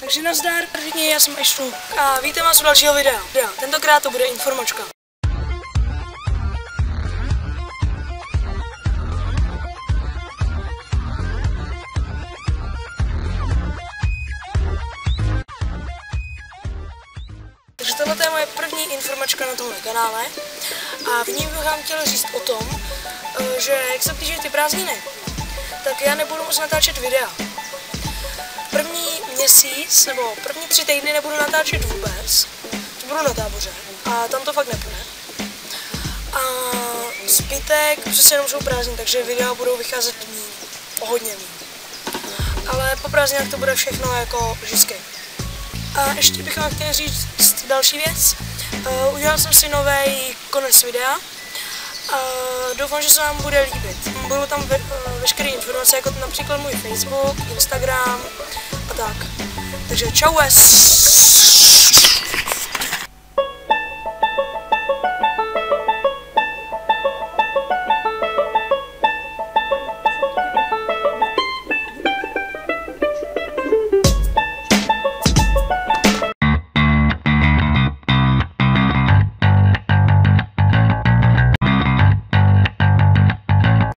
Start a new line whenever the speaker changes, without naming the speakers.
Takže nazdar, všichni, já jsem Ešnu a vítám vás u dalšího videa. Tentokrát to bude informačka. Takže tohle je moje první informačka na tomhle kanále a v ní bych vám chtěl říct o tom, že jak se blíží ty prázdniny, tak já nebudu moc natáčet videa. První měsíc nebo první 3 týdny nebudu natáčet vůbec, budu na táboře a tam to fakt nepůjde. A zbytek přece jenom jsou prázdniny, takže videa budou vycházet o hodně míň. Ale po prázdninách to bude všechno jako vždycky. A ještě bych vám chtěl říct další věc. Udělal jsem si nový konec videa. Doufám, že se vám bude líbit. Budou tam veškeré informace, jako například můj Facebook, Instagram a tak. Takže čau.